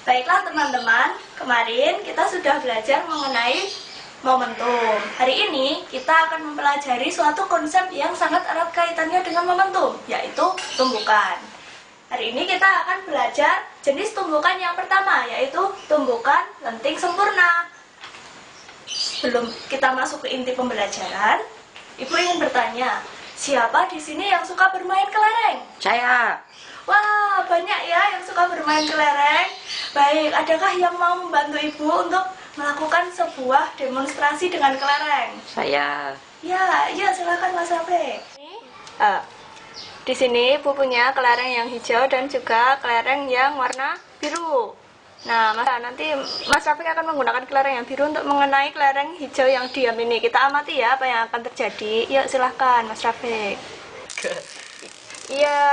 Baiklah teman-teman, kemarin kita sudah belajar mengenai momentum. Hari ini kita akan mempelajari suatu konsep yang sangat erat kaitannya dengan momentum, yaitu tumbukan. Hari ini kita akan belajar jenis tumbukan yang pertama, yaitu tumbukan lenting sempurna. Sebelum kita masuk ke inti pembelajaran, Ibu ingin bertanya, siapa di sini yang suka bermain kelereng? Saya. Wah, banyak ya yang suka bermain kelereng. Baik, adakah yang mau membantu Ibu untuk melakukan sebuah demonstrasi dengan kelereng? Saya. Ya, silakan Mas Rafi. Di sini Ibu punya kelereng yang hijau dan juga kelereng yang warna biru. Nah, nanti Mas Rafiq akan menggunakan kelereng yang biru untuk mengenai kelereng hijau yang diam ini. Kita amati ya apa yang akan terjadi. Yuk silahkan Mas Rafiq. Iya.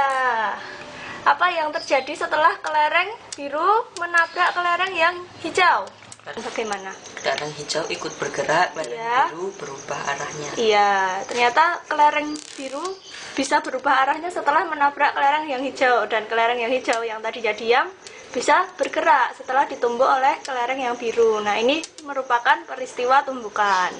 Apa yang terjadi setelah kelereng biru menabrak kelereng yang hijau? Bagaimana? Kelereng hijau ikut bergerak, kelereng biru berubah arahnya. Iya, ternyata kelereng biru bisa berubah arahnya setelah menabrak kelereng yang hijau. Dan kelereng yang hijau yang tadinya diam bisa bergerak setelah ditumbuk oleh kelereng yang biru. Nah, ini merupakan peristiwa tumbukan.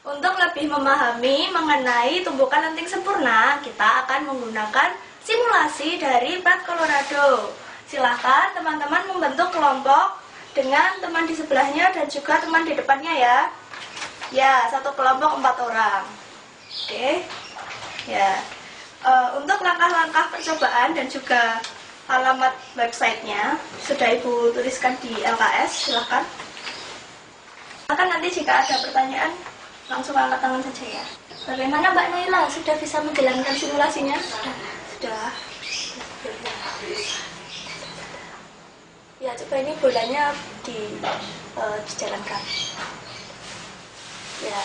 Untuk lebih memahami mengenai tumbukan lenting sempurna, kita akan menggunakan simulasi dari Plat Colorado. Silahkan teman-teman membentuk kelompok dengan teman di sebelahnya dan juga teman di depannya ya. Ya, satu kelompok 4 orang. Oke. Ya. Untuk langkah-langkah percobaan dan juga alamat websitenya sudah Ibu tuliskan di LKS, silahkan. Akan nanti jika ada pertanyaan langsung angkat tangan saja ya. Bagaimana Mbak Naila, sudah bisa menjalankan simulasinya? Sudah. Ya, coba ini bolanya dijalankan. Ya,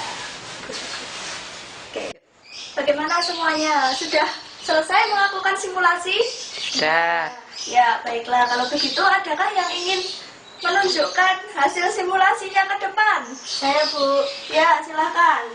bagus. Oke. Bagaimana semuanya? Sudah selesai melakukan simulasi? Sudah. Ya, baiklah. Kalau begitu, adakah yang ingin menunjukkan hasil simulasinya ke depan? Saya, Bu. Ya, silakan.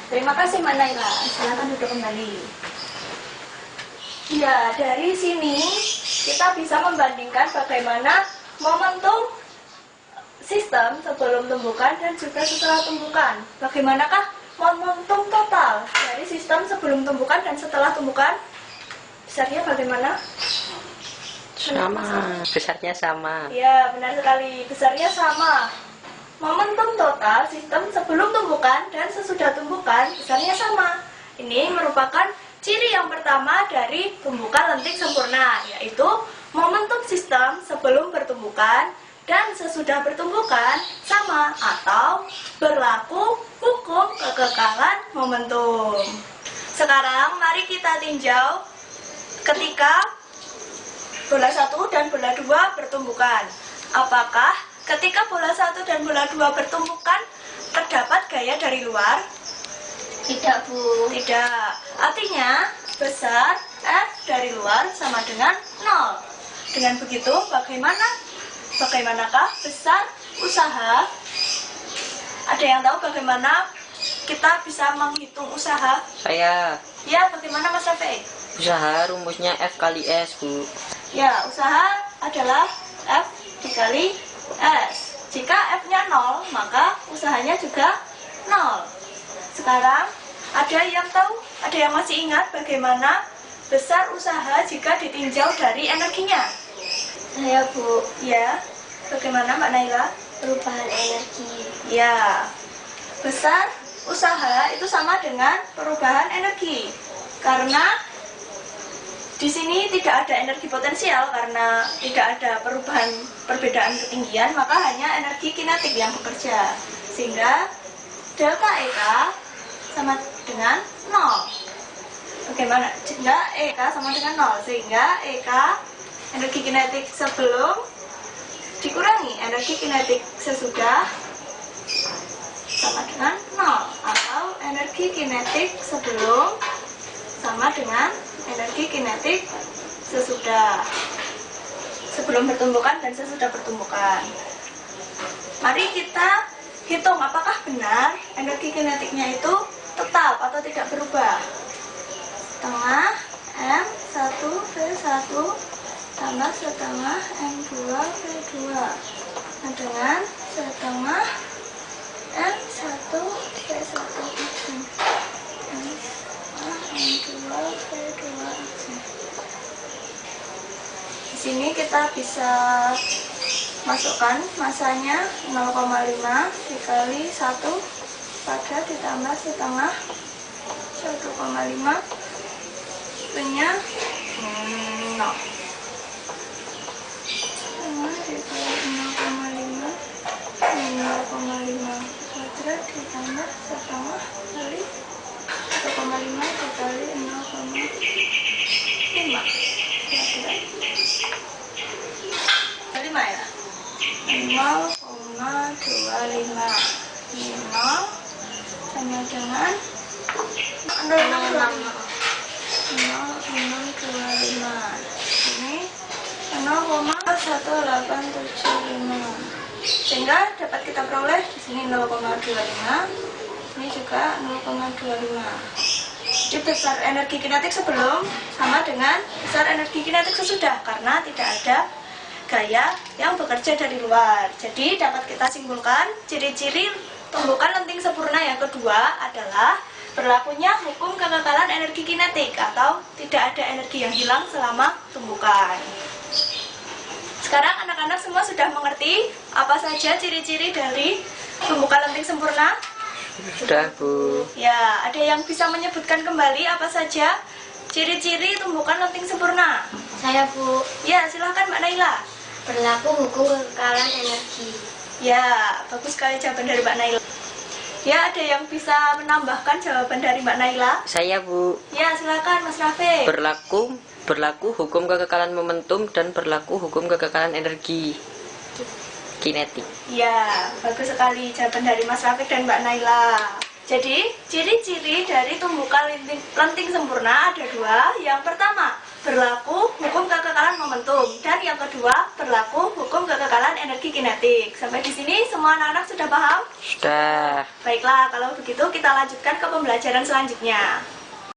Terima kasih Mbak Naila, silakan duduk kembali. Ya, dari sini kita bisa membandingkan bagaimana momentum sistem sebelum tumbukan dan juga setelah tumbukan. Bagaimanakah momentum total dari sistem sebelum tumbukan dan setelah tumbukan? Besarnya bagaimana? Sama, besarnya sama. Ya, benar sekali, besarnya sama. Momentum total sistem sebelum tumbukan dan sesudah tumbukan besarnya sama. Ini merupakan ciri yang pertama dari tumbukan lenting sempurna, yaitu momentum sistem sebelum bertumbukan dan sesudah bertumbukan sama atau berlaku hukum kekekalan momentum. Sekarang mari kita tinjau ketika bola 1 dan bola 2 bertumbukan. Apakah ketika bola 1 dan bola 2 bertumbukan terdapat gaya dari luar? Tidak, Bu. Tidak. Artinya besar F dari luar sama dengan 0. Dengan begitu bagaimanakah besar usaha? Ada yang tahu bagaimana kita bisa menghitung usaha? Saya. Ya, bagaimana Mas Rafi? Usaha rumusnya F kali S, Bu. Ya, usaha adalah F dikali S. Jika F-nya 0, maka usahanya juga 0. Sekarang, ada yang tahu, ada yang masih ingat bagaimana besar usaha jika ditinjau dari energinya? Saya, Bu. Ya, bagaimana Mbak Naila? perubahan energi. Ya, besar usaha itu sama dengan perubahan energi. Karena di sini tidak ada energi potensial karena tidak ada perbedaan ketinggian, maka hanya energi kinetik yang bekerja. Sehingga delta EK sama dengan 0. Bagaimana? Sehingga EK sama dengan 0. Sehingga EK energi kinetik sebelum dikurangi energi kinetik sesudah sama dengan 0, atau energi kinetik sebelum sama dengan energi kinetik sesudah, sebelum bertumbukan dan sesudah bertumbukan. Mari kita hitung apakah benar energi kinetiknya itu tetap atau tidak berubah. Setengah M1V1 tambah setengah M2V2 dengan setengah M1V1 M2V2. Di sini kita bisa masukkan masanya 0,5 dikali 1 pada ditambah setengah 1,5 punya 0. Setengah dikali 0,5 kuadrat ditambah setengah kali 1,5 dikali 0,5 kuadrat 5 ya, 0,25. Ini 0 sama dengan 0,625. Ini 0,1875. Sehingga dapat kita peroleh di sini 0,25, ini juga 0,25. Jadi besar energi kinetik sebelum sama dengan besar energi kinetik sesudah karena tidak ada gaya yang bekerja dari luar. Jadi dapat kita simpulkan ciri-ciri tumbukan lenting sempurna yang kedua adalah berlakunya hukum kekekalan energi kinetik atau tidak ada energi yang hilang selama tumbukan. Sekarang anak-anak semua sudah mengerti apa saja ciri-ciri dari tumbukan lenting sempurna? Sudah, Bu. Ya, ada yang bisa menyebutkan kembali apa saja ciri-ciri tumbukan lenting sempurna? Saya, Bu. Ya, silahkan Mbak Naila. Berlaku hukum kekekalan energi. Ya, bagus sekali jawaban dari Mbak Naila. Ya, ada yang bisa menambahkan jawaban dari Mbak Naila? Saya, Bu. Ya, silakan Mas Rafi. Berlaku hukum kekekalan momentum dan berlaku hukum kekekalan energi kinetik. Ya, bagus sekali jawaban dari Mas Rafi dan Mbak Naila. Jadi, ciri-ciri dari tumbukan lenting sempurna ada dua. Yang pertama, berlaku hukum kekekalan momentum, dan yang kedua, berlaku hukum kekekalan energi kinetik. Sampai di sini semua anak-anak sudah paham? Sudah. Baiklah, kalau begitu kita lanjutkan ke pembelajaran selanjutnya.